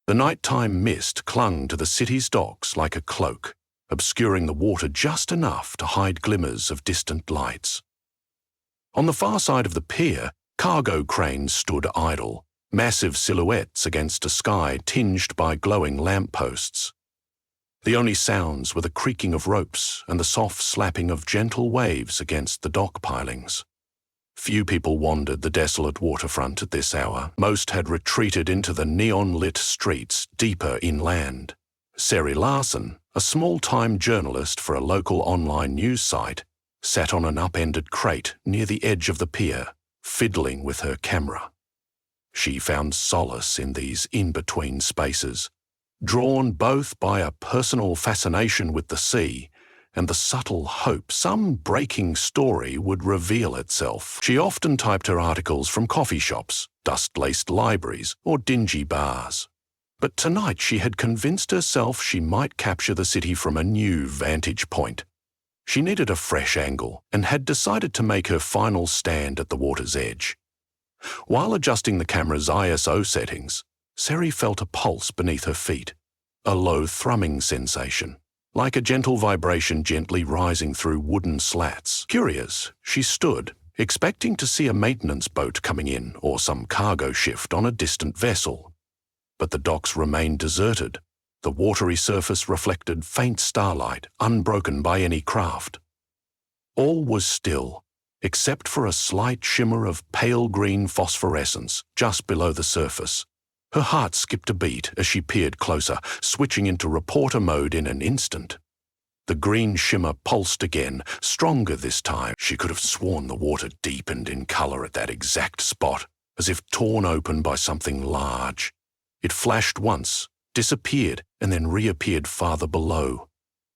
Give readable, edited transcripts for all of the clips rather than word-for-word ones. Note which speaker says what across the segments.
Speaker 1: The nighttime mist clung to the city's docks like a cloak, obscuring the water just enough to hide glimmers of distant lights. On the far side of the pier, cargo cranes stood idle, massive silhouettes against a sky tinged by glowing lampposts. The only sounds were the creaking of ropes and the soft slapping of gentle waves against the dock pilings. Few people wandered the desolate waterfront at this hour. Most had retreated into the neon-lit streets deeper inland. Sari Larson, a small-time journalist for a local online news site, sat on an upended crate near the edge of the pier, fiddling with her camera. She found solace in these in-between spaces, drawn both by a personal fascination with the sea and the subtle hope some breaking story would reveal itself. She often typed her articles from coffee shops, dust-laced libraries, or dingy bars. But tonight she had convinced herself she might capture the city from a new vantage point. She needed a fresh angle and had decided to make her final stand at the water's edge. While adjusting the camera's ISO settings, Sari felt a pulse beneath her feet, a low thrumming sensation, like a gentle vibration gently rising through wooden slats. Curious, she stood, expecting to see a maintenance boat coming in or some cargo shift on a distant vessel. But the docks remained deserted. The watery surface reflected faint starlight, unbroken by any craft. All was still, except for a slight shimmer of pale green phosphorescence just below the surface. Her heart skipped a beat as she peered closer, switching into reporter mode in an instant. The green shimmer pulsed again, stronger this time. She could have sworn the water deepened in color at that exact spot, as if torn open by something large. It flashed once, disappeared, and then reappeared farther below.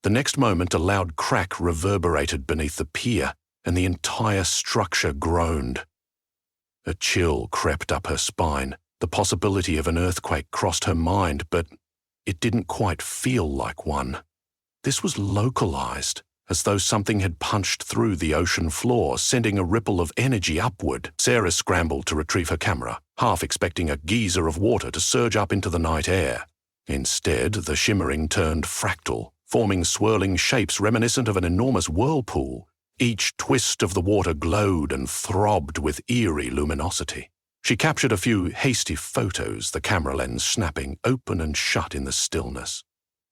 Speaker 1: The next moment, a loud crack reverberated beneath the pier, and the entire structure groaned. A chill crept up her spine. The possibility of an earthquake crossed her mind, but it didn't quite feel like one. This was localized, as though something had punched through the ocean floor, sending a ripple of energy upward. Sarah scrambled to retrieve her camera, half expecting a geyser of water to surge up into the night air. Instead, the shimmering turned fractal, forming swirling shapes reminiscent of an enormous whirlpool. Each twist of the water glowed and throbbed with eerie luminosity. She captured a few hasty photos, the camera lens snapping open and shut in the stillness.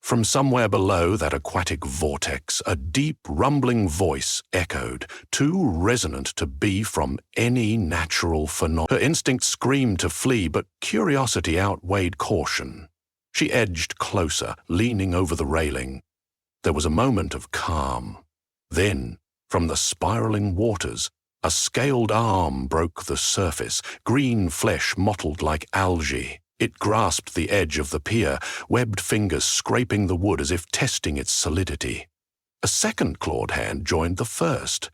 Speaker 1: From somewhere below that aquatic vortex, a deep, rumbling voice echoed, too resonant to be from any natural phenomenon. Her instinct screamed to flee, but curiosity outweighed caution. She edged closer, leaning over the railing. There was a moment of calm. Then, from the spiraling waters, a scaled arm broke the surface, green flesh mottled like algae. It grasped the edge of the pier, webbed fingers scraping the wood as if testing its solidity. A second clawed hand joined the first.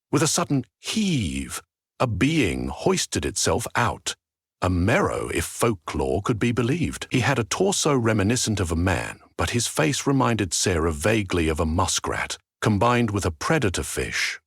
Speaker 1: With a sudden heave, a being hoisted itself out. A Merrow, if folklore could be believed. He had a torso reminiscent of a man, but his face reminded Sarah vaguely of a muskrat, combined with a predator fish.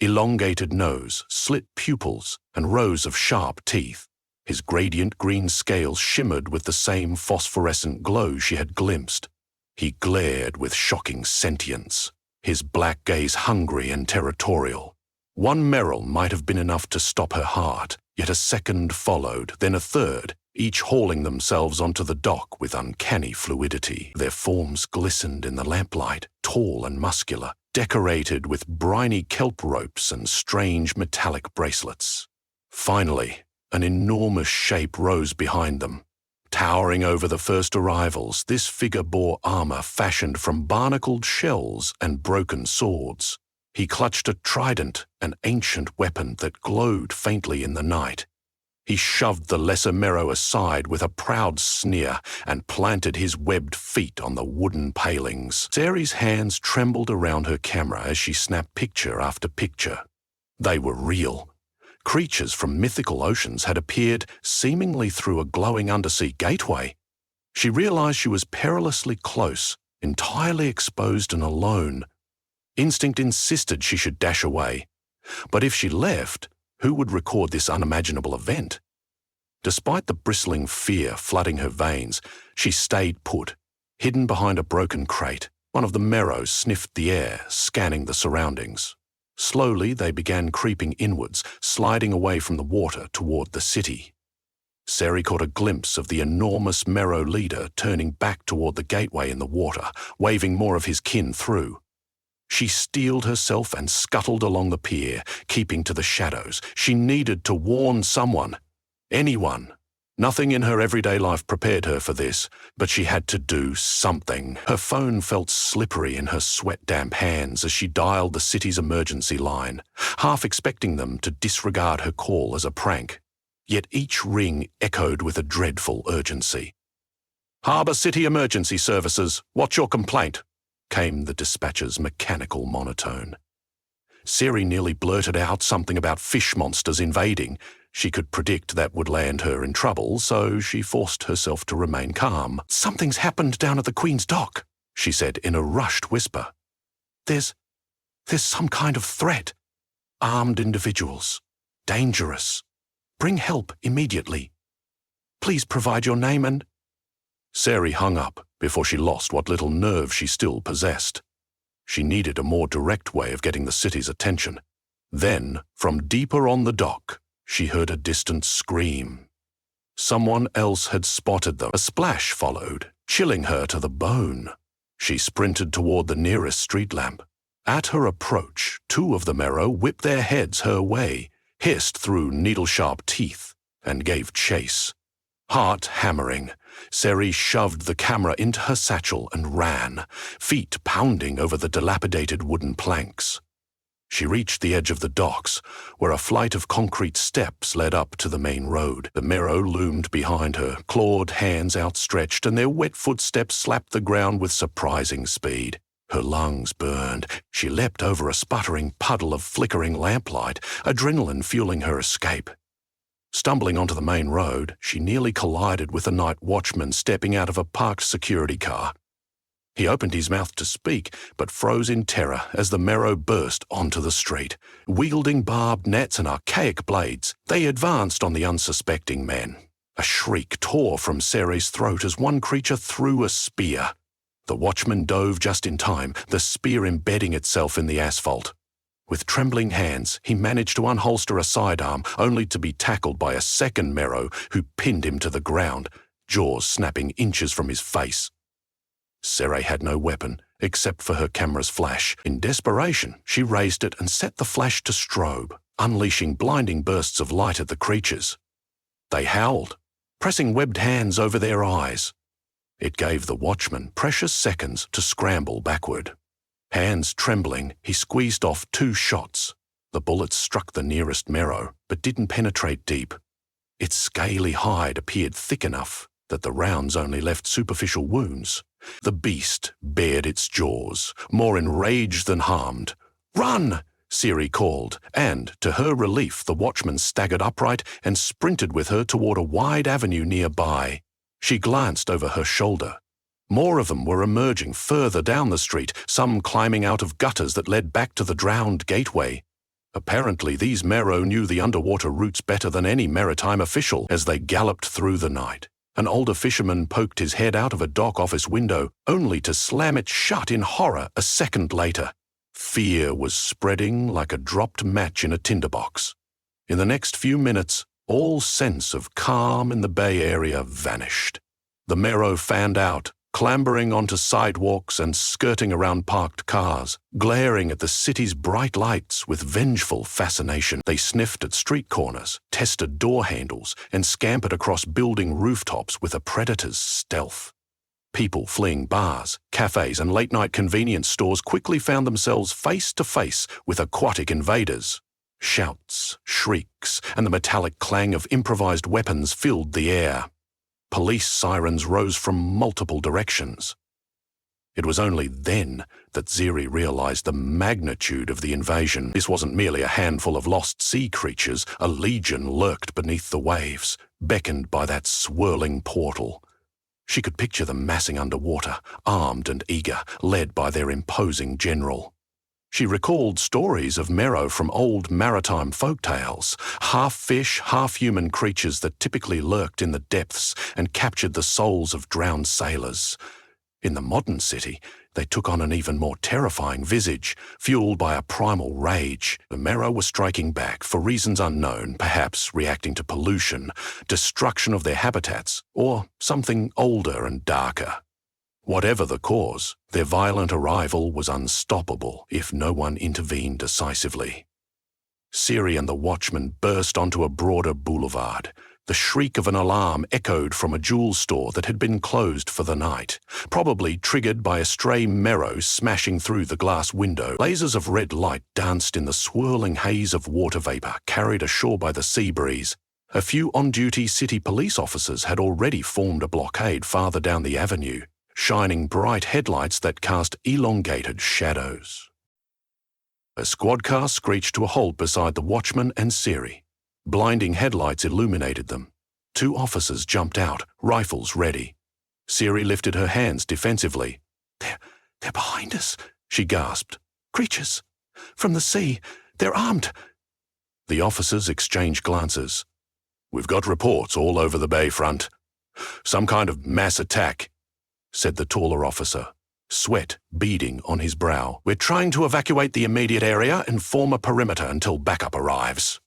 Speaker 1: Elongated nose, slit pupils, and rows of sharp teeth. His gradient green scales shimmered with the same phosphorescent glow she had glimpsed. He glared with shocking sentience, his black gaze hungry and territorial. One Merrow might have been enough to stop her heart, yet a second followed, then a third, each hauling themselves onto the dock with uncanny fluidity. Their forms glistened in the lamplight, tall and muscular, decorated with briny kelp ropes and strange metallic bracelets. Finally, an enormous shape rose behind them. Towering over the first arrivals, this figure bore armor fashioned from barnacled shells and broken swords. He clutched a trident, an ancient weapon that glowed faintly in the night. He shoved the lesser Merrow aside with a proud sneer and planted his webbed feet on the wooden palings. Sari's hands trembled around her camera as she snapped picture after picture. They were real. Creatures from mythical oceans had appeared seemingly through a glowing undersea gateway. She realized she was perilously close, entirely exposed and alone. Instinct insisted she should dash away. But if she left, who would record this unimaginable event? Despite the bristling fear flooding her veins, she stayed put, hidden behind a broken crate. One of the Merrows sniffed the air, scanning the surroundings. Slowly, they began creeping inwards, sliding away from the water toward the city. Sari caught a glimpse of the enormous Merrow leader turning back toward the gateway in the water, waving more of his kin through. She steeled herself and scuttled along the pier, keeping to the shadows. She needed to warn someone. Anyone. Nothing in her everyday life prepared her for this, but she had to do something. Her phone felt slippery in her sweat-damp hands as she dialed the city's emergency line, half expecting them to disregard her call as a prank. Yet each ring echoed with a dreadful urgency. "Harbour City Emergency Services, what's your complaint?" came the dispatcher's mechanical monotone. Sari nearly blurted out something about fish monsters invading. She could predict that would land her in trouble, so she forced herself to remain calm. "Something's happened down at the Queen's Dock," she said in a rushed whisper. There's some kind of threat. Armed individuals. Dangerous. Bring help immediately. Please provide your name and—" Sari hung up before she lost what little nerve she still possessed. She needed a more direct way of getting the city's attention. Then, from deeper on the dock, she heard a distant scream. Someone else had spotted them. A splash followed, chilling her to the bone. She sprinted toward the nearest street lamp. At her approach, two of the Merrow whipped their heads her way, hissed through needle-sharp teeth, and gave chase. Heart hammering, Sari shoved the camera into her satchel and ran, feet pounding over the dilapidated wooden planks. She reached the edge of the docks, where a flight of concrete steps led up to the main road. The Merrow loomed behind her, clawed hands outstretched, and their wet footsteps slapped the ground with surprising speed. Her lungs burned. She leapt over a sputtering puddle of flickering lamplight, adrenaline fueling her escape. Stumbling onto the main road, she nearly collided with a night watchman stepping out of a parked security car. He opened his mouth to speak, but froze in terror as the Merrow burst onto the street. Wielding barbed nets and archaic blades, they advanced on the unsuspecting men. A shriek tore from Sari's throat as one creature threw a spear. The watchman dove just in time, the spear embedding itself in the asphalt. With trembling hands, he managed to unholster a sidearm, only to be tackled by a second Merrow who pinned him to the ground, jaws snapping inches from his face. Sari had no weapon, except for her camera's flash. In desperation, she raised it and set the flash to strobe, unleashing blinding bursts of light at the creatures. They howled, pressing webbed hands over their eyes. It gave the watchman precious seconds to scramble backward. Hands trembling, he squeezed off 2 shots. The bullets struck the nearest Merrow, but didn't penetrate deep. Its scaly hide appeared thick enough that the rounds only left superficial wounds. The beast bared its jaws, more enraged than harmed. "Run!" Sari called, and, to her relief, the watchman staggered upright and sprinted with her toward a wide avenue nearby. She glanced over her shoulder. More of them were emerging further down the street, some climbing out of gutters that led back to the drowned gateway. Apparently, these Merrow knew the underwater routes better than any maritime official as they galloped through the night. An older fisherman poked his head out of a dock office window, only to slam it shut in horror a second later. Fear was spreading like a dropped match in a tinderbox. In the next few minutes, all sense of calm in the Bay Area vanished. The Merrow fanned out, clambering onto sidewalks and skirting around parked cars, glaring at the city's bright lights with vengeful fascination. They sniffed at street corners, tested door handles, and scampered across building rooftops with a predator's stealth. People fleeing bars, cafes, and late-night convenience stores quickly found themselves face to face with aquatic invaders. Shouts, shrieks, and the metallic clang of improvised weapons filled the air. Police sirens rose from multiple directions. It was only then that Sari realized the magnitude of the invasion. This wasn't merely a handful of lost sea creatures. A legion lurked beneath the waves, beckoned by that swirling portal. She could picture them massing underwater, armed and eager, led by their imposing general. She recalled stories of Merrow from old maritime folktales, half-fish, half-human creatures that typically lurked in the depths and captured the souls of drowned sailors. In the modern city, they took on an even more terrifying visage, fueled by a primal rage. The Merrow were striking back for reasons unknown, perhaps reacting to pollution, destruction of their habitats, or something older and darker. Whatever the cause, their violent arrival was unstoppable if no one intervened decisively. Siri and the watchman burst onto a broader boulevard. The shriek of an alarm echoed from a jewel store that had been closed for the night, probably triggered by a stray Merrow smashing through the glass window. Lasers of red light danced in the swirling haze of water vapor carried ashore by the sea breeze. A few on-duty city police officers had already formed a blockade farther down the avenue, shining bright headlights that cast elongated shadows. A squad car screeched to a halt beside the watchman and Siri. Blinding headlights illuminated them. 2 officers jumped out, rifles ready. Siri lifted her hands defensively. They're behind us, she gasped. Creatures! From the sea! They're armed! The officers exchanged glances. We've got reports all over the bay front. Some kind of mass attack, said the taller officer, sweat beading on his brow. We're trying to evacuate the immediate area and form a perimeter until backup arrives.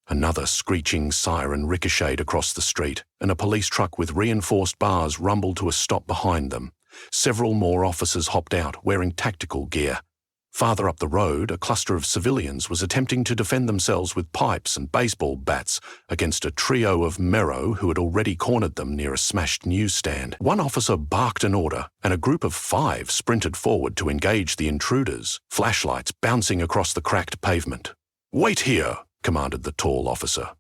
Speaker 1: Another screeching siren ricocheted across the street, and a police truck with reinforced bars rumbled to a stop behind them. Several more officers hopped out, wearing tactical gear. Farther up the road, a cluster of civilians was attempting to defend themselves with pipes and baseball bats against a trio of Merrow who had already cornered them near a smashed newsstand. One officer barked an order, and a group of 5 sprinted forward to engage the intruders, flashlights bouncing across the cracked pavement. "Wait here," commanded the tall officer.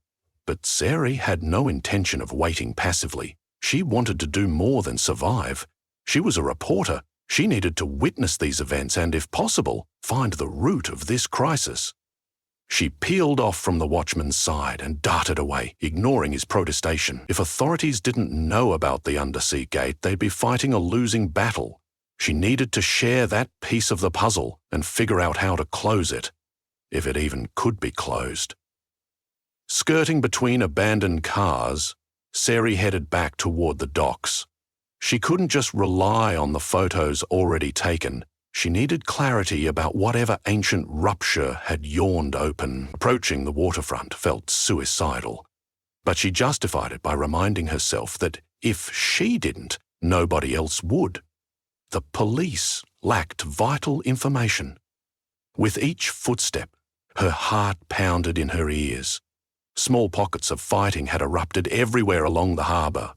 Speaker 1: But Sari had no intention of waiting passively. She wanted to do more than survive. She was a reporter. She needed to witness these events and, if possible, find the root of this crisis. She peeled off from the watchman's side and darted away, ignoring his protestation. If authorities didn't know about the undersea gate, they'd be fighting a losing battle. She needed to share that piece of the puzzle and figure out how to close it, if it even could be closed. Skirting between abandoned cars, Sari headed back toward the docks. She couldn't just rely on the photos already taken. She needed clarity about whatever ancient rupture had yawned open. Approaching the waterfront felt suicidal, but she justified it by reminding herself that if she didn't, nobody else would. The police lacked vital information. With each footstep, her heart pounded in her ears. Small pockets of fighting had erupted everywhere along the harbour.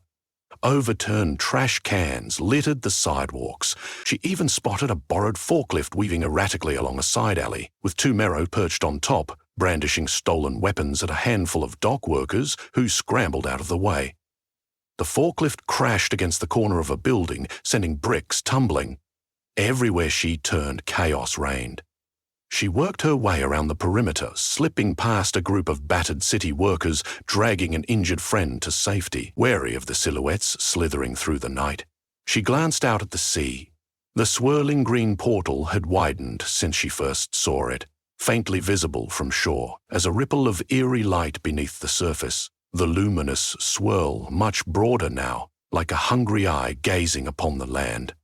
Speaker 1: Overturned trash cans littered the sidewalks. She even spotted a borrowed forklift weaving erratically along a side alley, with 2 Merrow perched on top, brandishing stolen weapons at a handful of dock workers who scrambled out of the way. The forklift crashed against the corner of a building, sending bricks tumbling. Everywhere she turned, chaos reigned. She worked her way around the perimeter, slipping past a group of battered city workers dragging an injured friend to safety, wary of the silhouettes slithering through the night. She glanced out at the sea. The swirling green portal had widened since she first saw it, faintly visible from shore, as a ripple of eerie light beneath the surface. The luminous swirl much broader now, like a hungry eye gazing upon the land.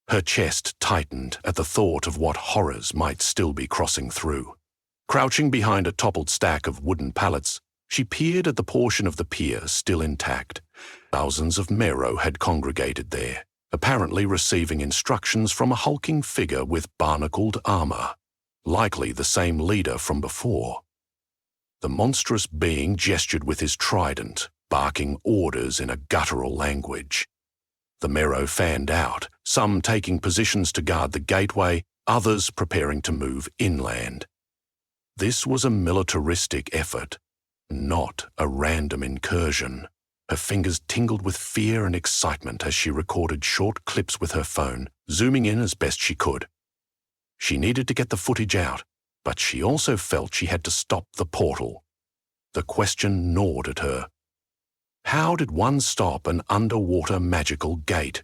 Speaker 1: Her chest tightened at the thought of what horrors might still be crossing through. Crouching behind a toppled stack of wooden pallets, she peered at the portion of the pier still intact. Thousands of Merrow had congregated there, apparently receiving instructions from a hulking figure with barnacled armor, likely the same leader from before. The monstrous being gestured with his trident, barking orders in a guttural language. The Merrow fanned out, some taking positions to guard the gateway, others preparing to move inland. This was a militaristic effort, not a random incursion. Her fingers tingled with fear and excitement as she recorded short clips with her phone, zooming in as best she could. She needed to get the footage out, but she also felt she had to stop the portal. The question gnawed at her. How did one stop an underwater magical gate?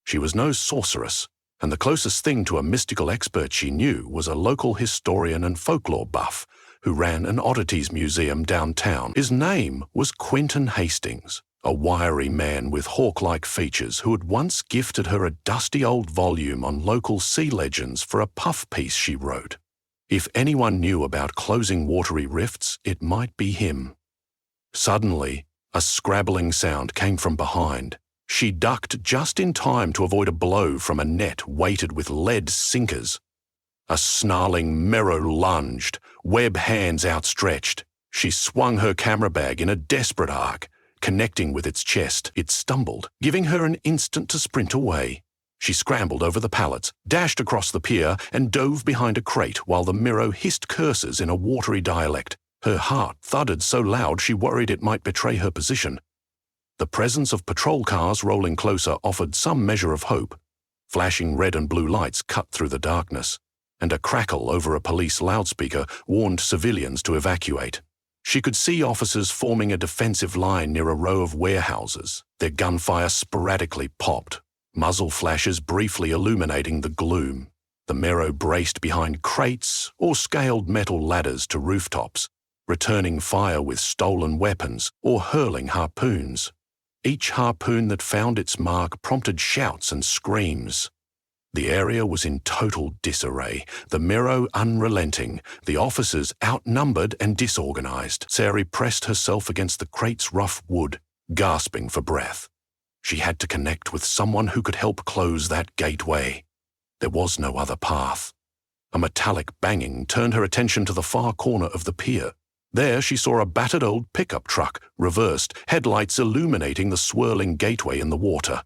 Speaker 1: She was no sorceress, and the closest thing to a mystical expert she knew was a local historian and folklore buff who ran an oddities museum downtown. His name was Quentin Hastings, a wiry man with hawk-like features who had once gifted her a dusty old volume on local sea legends for a puff piece she wrote. If anyone knew about closing watery rifts, it might be him. Suddenly, a scrabbling sound came from behind. She ducked just in time to avoid a blow from a net weighted with lead sinkers. A snarling Merrow lunged, web hands outstretched. She swung her camera bag in a desperate arc. Connecting with its chest, it stumbled, giving her an instant to sprint away. She scrambled over the pallets, dashed across the pier, and dove behind a crate while the Merrow hissed curses in a watery dialect. Her heart thudded so loud she worried it might betray her position. The presence of patrol cars rolling closer offered some measure of hope. Flashing red and blue lights cut through the darkness, and a crackle over a police loudspeaker warned civilians to evacuate. She could see officers forming a defensive line near a row of warehouses. Their gunfire sporadically popped, muzzle flashes briefly illuminating the gloom. The Merrow braced behind crates or scaled metal ladders to rooftops, returning fire with stolen weapons or hurling harpoons. Each harpoon that found its mark prompted shouts and screams. The area was in total disarray, the Merrow unrelenting, the officers outnumbered and disorganized. Sari pressed herself against the crate's rough wood, gasping for breath. She had to connect with someone who could help close that gateway. There was no other path. A metallic banging turned her attention to the far corner of the pier. There she saw a battered old pickup truck, reversed, headlights illuminating the swirling gateway in the water.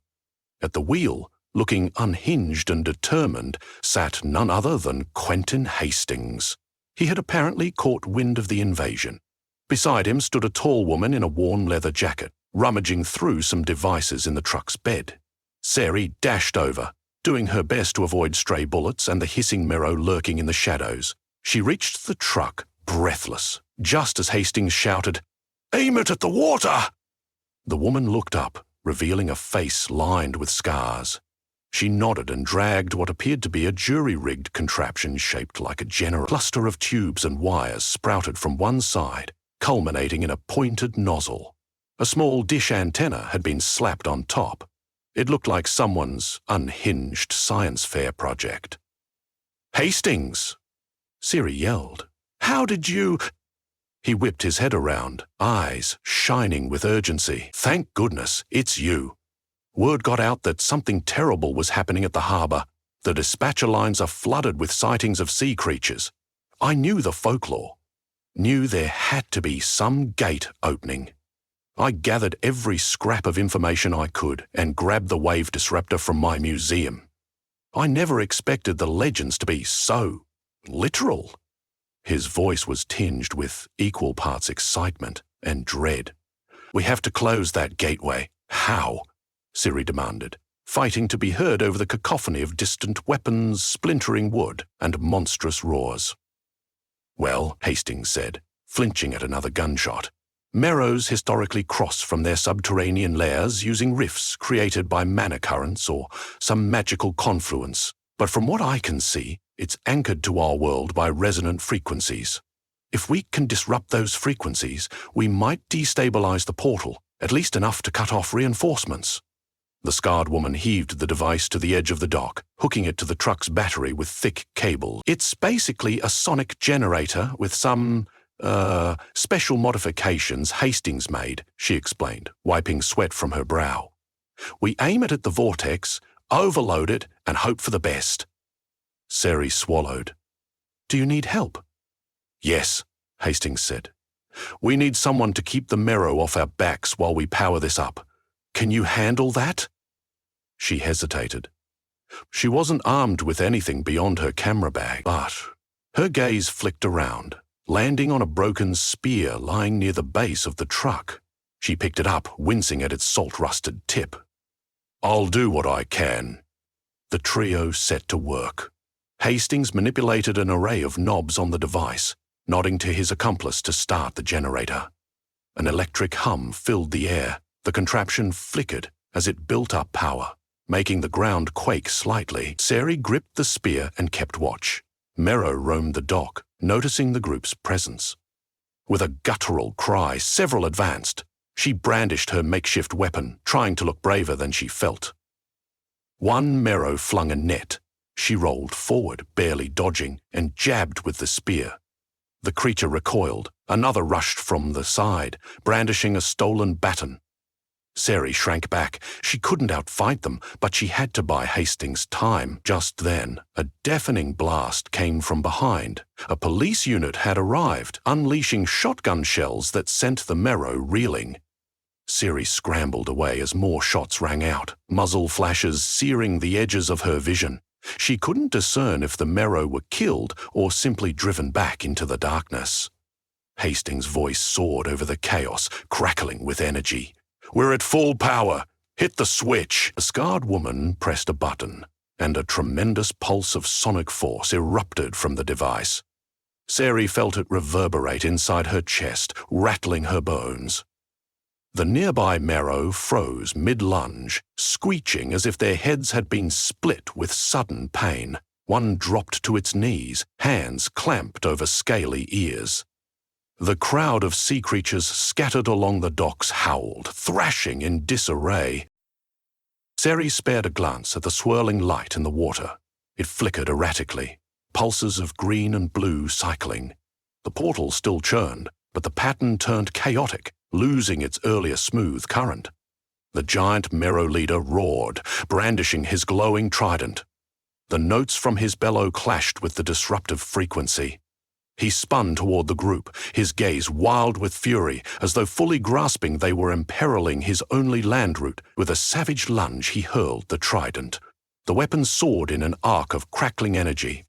Speaker 1: At the wheel, looking unhinged and determined, sat none other than Quentin Hastings. He had apparently caught wind of the invasion. Beside him stood a tall woman in a worn leather jacket, rummaging through some devices in the truck's bed. Sari dashed over, doing her best to avoid stray bullets and the hissing Merrow lurking in the shadows. She reached the truck, breathless, just as Hastings shouted, "Aim it at the water!" The woman looked up, revealing a face lined with scars. She nodded and dragged what appeared to be a jury-rigged contraption shaped like a general. A cluster of tubes and wires sprouted from one side, culminating in a pointed nozzle. A small dish antenna had been slapped on top. It looked like someone's unhinged science fair project. "Hastings!" Siri yelled. "How did you—" He whipped his head around, eyes shining with urgency. "Thank goodness, it's you. Word got out that something terrible was happening at the harbour. The dispatcher lines are flooded with sightings of sea creatures. I knew the folklore. Knew there had to be some gate opening. I gathered every scrap of information I could and grabbed the wave disruptor from my museum. I never expected the legends to be so literal." His voice was tinged with equal parts excitement and dread. "We have to close that gateway. How?" Siri demanded, fighting to be heard over the cacophony of distant weapons, splintering wood, and monstrous roars. "Well," Hastings said, flinching at another gunshot, "Merrows historically cross from their subterranean lairs using rifts created by mana currents or some magical confluence. But from what I can see, it's anchored to our world by resonant frequencies. If we can disrupt those frequencies, we might destabilize the portal, at least enough to cut off reinforcements." The scarred woman heaved the device to the edge of the dock, hooking it to the truck's battery with thick cable. "It's basically a sonic generator with some, special modifications Hastings made," she explained, wiping sweat from her brow. "We aim it at the vortex, overload it, and hope for the best." Sari swallowed. "Do you need help?" "Yes," Hastings said. "We need someone to keep the Merrow off our backs while we power this up. Can you handle that?" She hesitated. She wasn't armed with anything beyond her camera bag, but her gaze flicked around, landing on a broken spear lying near the base of the truck. She picked it up, wincing at its salt-rusted tip. "I'll do what I can." The trio set to work. Hastings manipulated an array of knobs on the device, nodding to his accomplice to start the generator. An electric hum filled the air. The contraption flickered as it built up power. Making the ground quake slightly, Sari gripped the spear and kept watch. Merrow roamed the dock, noticing the group's presence. With a guttural cry, several advanced. She brandished her makeshift weapon, trying to look braver than she felt. One Merrow flung a net. She rolled forward, barely dodging, and jabbed with the spear. The creature recoiled. Another rushed from the side, brandishing a stolen baton. Sari shrank back. She couldn't outfight them, but she had to buy Hastings time. Just then, a deafening blast came from behind. A police unit had arrived, unleashing shotgun shells that sent the Merrow reeling. Sari scrambled away as more shots rang out, muzzle flashes searing the edges of her vision. She couldn't discern if the Merrow were killed or simply driven back into the darkness. Hastings' voice soared over the chaos, crackling with energy. "We're at full power. Hit the switch." A scarred woman pressed a button, and a tremendous pulse of sonic force erupted from the device. Sari felt it reverberate inside her chest, rattling her bones. The nearby Merrow froze mid-lunge, screeching as if their heads had been split with sudden pain. One dropped to its knees, hands clamped over scaly ears. The crowd of sea creatures scattered along the docks howled, thrashing in disarray. Sari spared a glance at the swirling light in the water. It flickered erratically, pulses of green and blue cycling. The portal still churned, but the pattern turned chaotic, losing its earlier smooth current. The giant Merrow leader roared, brandishing his glowing trident. The notes from his bellow clashed with the disruptive frequency. He spun toward the group, his gaze wild with fury, as though fully grasping they were imperiling his only land route. With a savage lunge, he hurled the trident. The weapon soared in an arc of crackling energy.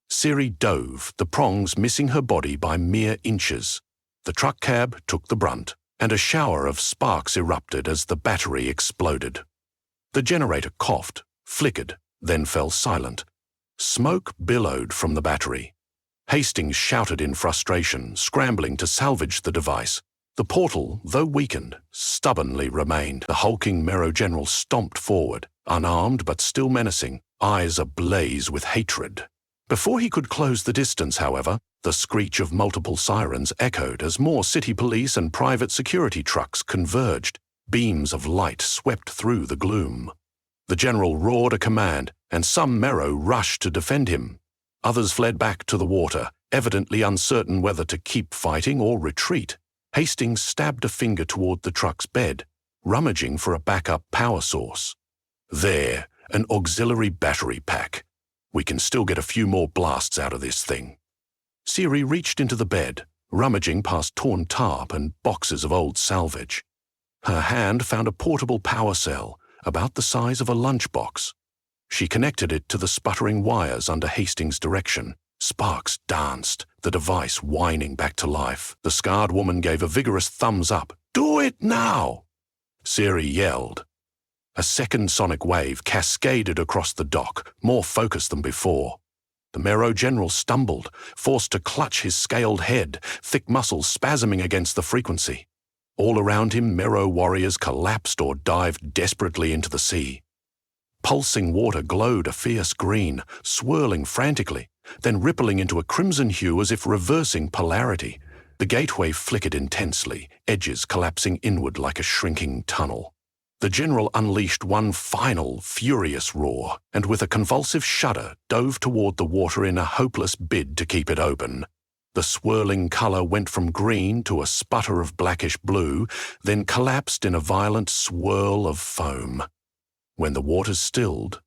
Speaker 1: Sari dove, the prongs missing her body by mere inches. The truck cab took the brunt, and a shower of sparks erupted as the battery exploded. The generator coughed, flickered, then fell silent. Smoke billowed from the battery. Hastings shouted in frustration, scrambling to salvage the device. The portal, though weakened, stubbornly remained. The hulking Merrow general stomped forward, unarmed but still menacing, eyes ablaze with hatred. Before he could close the distance, however, the screech of multiple sirens echoed as more city police and private security trucks converged. Beams of light swept through the gloom. The general roared a command, and some Merrow rushed to defend him. Others fled back to the water, evidently uncertain whether to keep fighting or retreat. Hastings stabbed a finger toward the truck's bed, rummaging for a backup power source. There, an auxiliary battery pack. We can still get a few more blasts out of this thing. Sari reached into the bed, rummaging past torn tarp and boxes of old salvage. Her hand found a portable power cell, about the size of a lunchbox. She connected it to the sputtering wires under Hastings' direction. Sparks danced, the device whining back to life. The scarred woman gave a vigorous thumbs up. "Do it now!" Sari yelled. A second sonic wave cascaded across the dock, more focused than before. The Merrow general stumbled, forced to clutch his scaled head, thick muscles spasming against the frequency. All around him, Merrow warriors collapsed or dived desperately into the sea. Pulsing water glowed a fierce green, swirling frantically, then rippling into a crimson hue as if reversing polarity. The gateway flickered intensely, edges collapsing inward like a shrinking tunnel. The general unleashed one final, furious roar, and with a convulsive shudder dove toward the water in a hopeless bid to keep it open. The swirling color went from green to a sputter of blackish blue, then collapsed in a violent swirl of foam. When the waters stilled,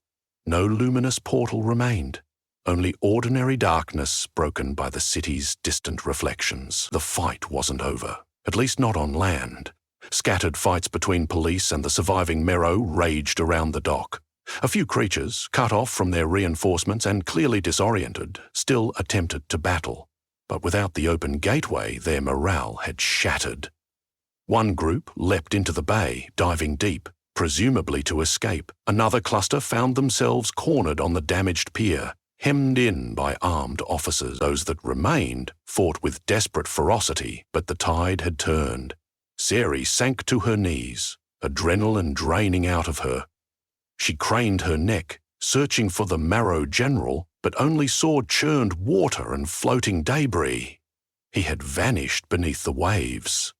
Speaker 1: no luminous portal remained, only ordinary darkness broken by the city's distant reflections. The fight wasn't over, at least not on land. Scattered fights between police and the surviving Merrow raged around the dock. A few creatures, cut off from their reinforcements and clearly disoriented, still attempted to battle. But without the open gateway, their morale had shattered. One group leapt into the bay, diving deep, presumably to escape. Another cluster found themselves cornered on the damaged pier, hemmed in by armed officers. Those that remained fought with desperate ferocity, but the tide had turned. Sari sank to her knees, adrenaline draining out of her. She craned her neck, searching for the Merrow general, but only saw churned water and floating debris. He had vanished beneath the waves.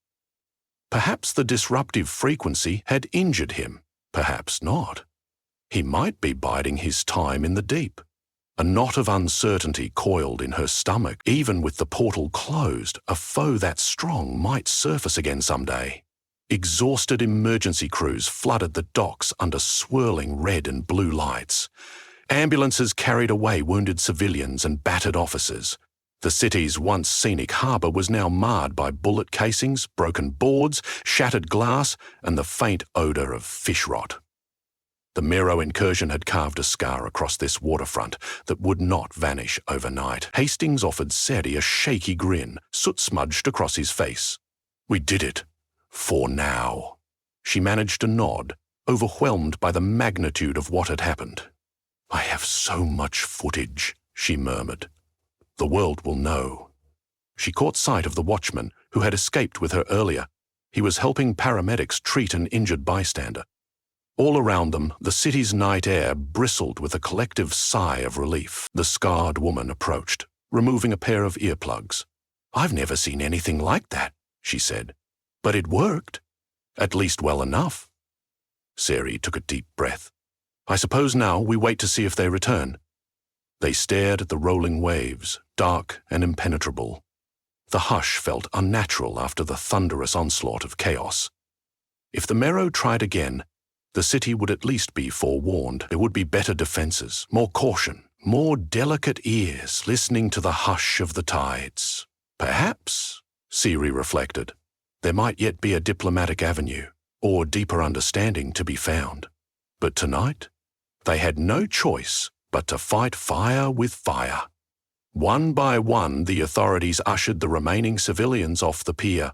Speaker 1: Perhaps the disruptive frequency had injured him, perhaps not. He might be biding his time in the deep. A knot of uncertainty coiled in her stomach. Even with the portal closed, a foe that strong might surface again someday. Exhausted emergency crews flooded the docks under swirling red and blue lights. Ambulances carried away wounded civilians and battered officers. The city's once scenic harbour was now marred by bullet casings, broken boards, shattered glass, and the faint odour of fish rot. The Merrow incursion had carved a scar across this waterfront that would not vanish overnight. Hastings offered Seri a shaky grin, soot smudged across his face. "We did it. For now." She managed to nod, overwhelmed by the magnitude of what had happened. "I have so much footage," she murmured. "The world will know." She caught sight of the watchman who had escaped with her earlier. He was helping paramedics treat an injured bystander. All around them, the city's night air bristled with a collective sigh of relief. The scarred woman approached, removing a pair of earplugs. "I've never seen anything like that," she said. "But it worked. At least well enough." Seri took a deep breath. "I suppose now we wait to see if they return." They stared at the rolling waves, dark and impenetrable. The hush felt unnatural after the thunderous onslaught of chaos. If the Merrow tried again, the city would at least be forewarned. There would be better defenses, more caution, more delicate ears listening to the hush of the tides. Perhaps, Seri reflected, there might yet be a diplomatic avenue or deeper understanding to be found. But tonight, they had no choice but to fight fire with fire. One by one, the authorities ushered the remaining civilians off the pier.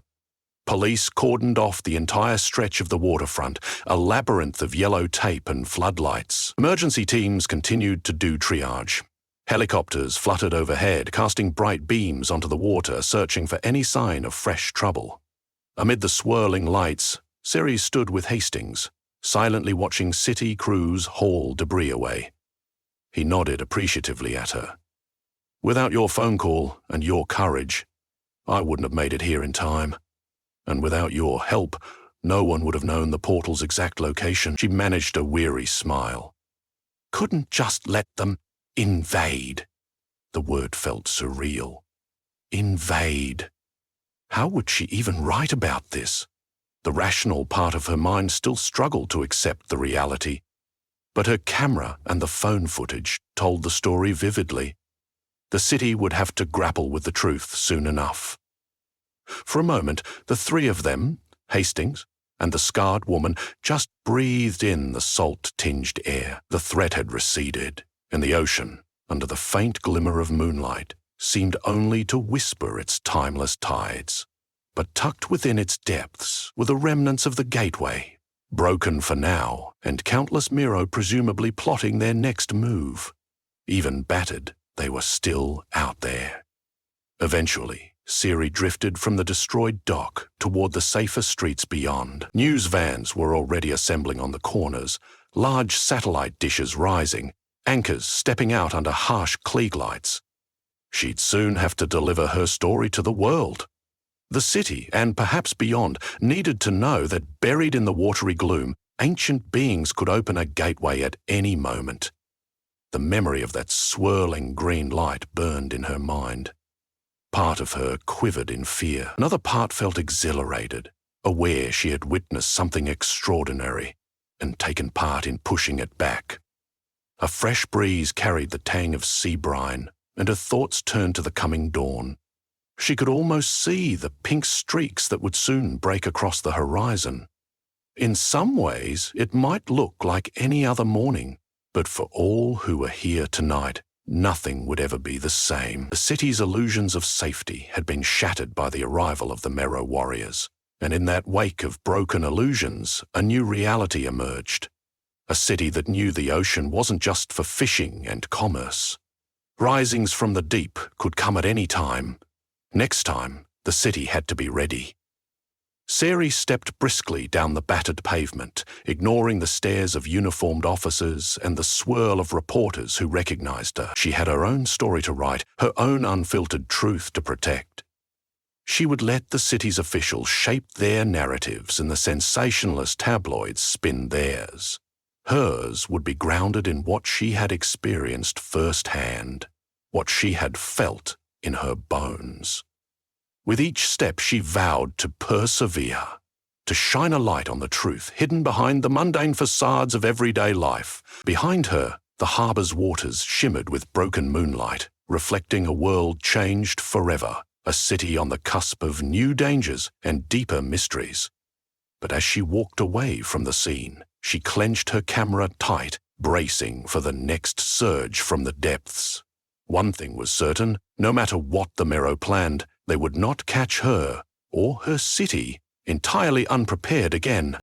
Speaker 1: Police cordoned off the entire stretch of the waterfront, a labyrinth of yellow tape and floodlights. Emergency teams continued to do triage. Helicopters fluttered overhead, casting bright beams onto the water, searching for any sign of fresh trouble. Amid the swirling lights, Seri stood with Hastings, silently watching city crews haul debris away. He nodded appreciatively at her. "Without your phone call and your courage, I wouldn't have made it here in time. And without your help, no one would have known the portal's exact location." She managed a weary smile. "Couldn't just let them invade." The word felt surreal. Invade. How would she even write about this? The rational part of her mind still struggled to accept the reality. But her camera and the phone footage told the story vividly. The city would have to grapple with the truth soon enough. For a moment, the three of them, Hastings and the scarred woman, just breathed in the salt-tinged air. The threat had receded, and the ocean, under the faint glimmer of moonlight, seemed only to whisper its timeless tides. But tucked within its depths were the remnants of the gateway, broken for now, and countless Merrow presumably plotting their next move. Even battered, they were still out there. Eventually, Seri drifted from the destroyed dock toward the safer streets beyond. News vans were already assembling on the corners, large satellite dishes rising, anchors stepping out under harsh Klieg lights. She'd soon have to deliver her story to the world. The city, and perhaps beyond, needed to know that buried in the watery gloom, ancient beings could open a gateway at any moment. The memory of that swirling green light burned in her mind. Part of her quivered in fear. Another part felt exhilarated, aware she had witnessed something extraordinary and taken part in pushing it back. A fresh breeze carried the tang of sea brine, and her thoughts turned to the coming dawn. She could almost see the pink streaks that would soon break across the horizon. In some ways, it might look like any other morning, but for all who were here tonight, nothing would ever be the same. The city's illusions of safety had been shattered by the arrival of the Merrow warriors, and in that wake of broken illusions, a new reality emerged. A city that knew the ocean wasn't just for fishing and commerce. Risings from the deep could come at any time. Next time, the city had to be ready. Sari stepped briskly down the battered pavement, ignoring the stares of uniformed officers and the swirl of reporters who recognized her. She had her own story to write, her own unfiltered truth to protect. She would let the city's officials shape their narratives and the sensationalist tabloids spin theirs. Hers would be grounded in what she had experienced firsthand, what she had felt in her bones. With each step she vowed to persevere, to shine a light on the truth hidden behind the mundane facades of everyday life. Behind her, the harbor's waters shimmered with broken moonlight, reflecting a world changed forever, a city on the cusp of new dangers and deeper mysteries. But as she walked away from the scene, she clenched her camera tight, bracing for the next surge from the depths. One thing was certain, no matter what the Merrow planned, they would not catch her or her city entirely unprepared again.